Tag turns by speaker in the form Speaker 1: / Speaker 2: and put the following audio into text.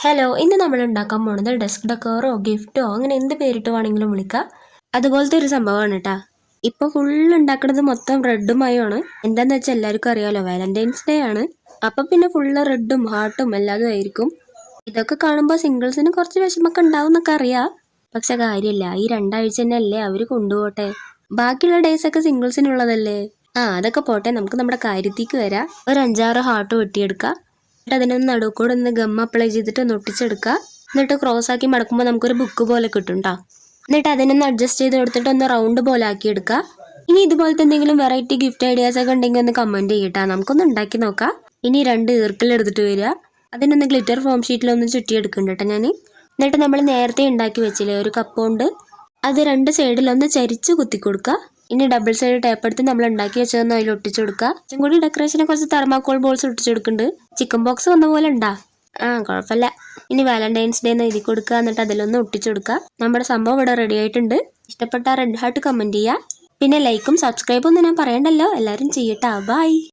Speaker 1: Hello, ഇന്ന് നമ്മൾ ഉണ്ടാക്കാൻ പോണത് ഡെസ്ക് ഡെക്കോറോ ഗിഫ്റ്റോ അങ്ങനെ എന്ത് പേരിട്ട് വേണമെങ്കിലും വിളിക്കാം. അതുപോലത്തെ ഒരു സംഭവമാണ് കേട്ടാ. ഇപ്പോൾ ഫുള്ള് ഉണ്ടാക്കുന്നത് മൊത്തം റെഡും മയമാണ്. എന്താന്ന് വെച്ചാൽ എല്ലാവർക്കും അറിയാലോ, വാലന്റൈൻസ് ഡേ ആണ്. അപ്പം പിന്നെ ഫുള്ള് റെഡും ഹാർട്ടും എല്ലാതും ആയിരിക്കും. ഇതൊക്കെ കാണുമ്പോൾ സിംഗിൾസിന് കുറച്ച് വിഷമൊക്കെ ഉണ്ടാവും എന്നൊക്കെ അറിയാം. പക്ഷെ കാര്യമില്ല, ഈ 2 ആഴ്ച തന്നെ അല്ലേ അവർ കൊണ്ടുപോട്ടെ. ബാക്കിയുള്ള ഡേയ്സ് ഒക്കെ സിംഗിൾസിനുള്ളതല്ലേ. അതൊക്കെ പോട്ടെ, നമുക്ക് നമ്മുടെ കാര്യത്തേക്ക് വരാം. ഒരു 5-6 ഹാർട്ട് വെട്ടിയെടുക്കാം. എന്നിട്ട് അതിനൊന്ന് നടുക്കൂടെ ഒന്ന് ഗം അപ്ലൈ ചെയ്തിട്ട് ഒന്ന് ഒട്ടിച്ചെടുക്കുക. എന്നിട്ട് ക്രോസ് ആക്കി മടക്കുമ്പോൾ നമുക്കൊരു ബുക്ക് പോലെ കിട്ടും കേട്ടോ. എന്നിട്ട് അതിനൊന്ന് അഡ്ജസ്റ്റ് ചെയ്ത് കൊടുത്തിട്ട് ഒന്ന് റൗണ്ട് പോലെ ആക്കി എടുക്കുക. ഇനി ഇതുപോലത്തെ എന്തെങ്കിലും വെറൈറ്റി ഗിഫ്റ്റ് ഐഡിയാസ് ഒക്കെ ഉണ്ടെങ്കിൽ ഒന്ന് കമന്റ് ചെയ്യട്ടാ, നമുക്കൊന്ന് ഉണ്ടാക്കി നോക്കാം. ഇനി 2 ഈർക്കിൽ എടുത്തിട്ട് വരിക. അതിനൊന്ന് ഗ്ലിറ്റർ ഫോം ഷീറ്റിലൊന്ന് ചുറ്റിയെടുക്കുന്നുണ്ട് കേട്ടോ ഞാൻ. എന്നിട്ട് നമ്മൾ നേരത്തെ ഉണ്ടാക്കി വെച്ചില്ലേ ഒരു കപ്പ് കൊണ്ട്, അത് 2 സൈഡിലൊന്ന് ചരിച്ച് കുത്തി കൊടുക്കുക. ഇനി ഡബിൾ സൈഡ് ടേപ്പ് എടുത്ത് നമ്മൾ ഉണ്ടാക്കി വെച്ചതൊന്ന് അതിൽ ഒട്ടിച്ചു കൊടുക്കുക. കുറച്ചും കൂടി ഡെക്കറേഷനെ കുറച്ച് തെർമാക്കോൾ ബോൾസ് ഒട്ടിച്ചു കൊടുക്കുന്നുണ്ട്. ചിക്കൻ ബോക്സ് വന്ന പോലെ ഉണ്ടാ. കുഴപ്പമില്ല. ഇനി വാലന്റൈൻസ് ഡേ എന്ന് എഴുതി കൊടുക്കുക. എന്നിട്ട് അതിലൊന്ന് ഒട്ടിച്ചു കൊടുക്കുക. നമ്മുടെ സംഭവം ഇവിടെ റെഡി ആയിട്ടുണ്ട്. ഇഷ്ടപ്പെട്ട റെഡ് ഹാർട്ട് കമന്റ് ചെയ്യുക. പിന്നെ ലൈക്കും സബ്സ്ക്രൈബും ഒന്നും ഞാൻ പറയണ്ടല്ലോ, എല്ലാവരും ചെയ്യട്ടാ. ബൈ.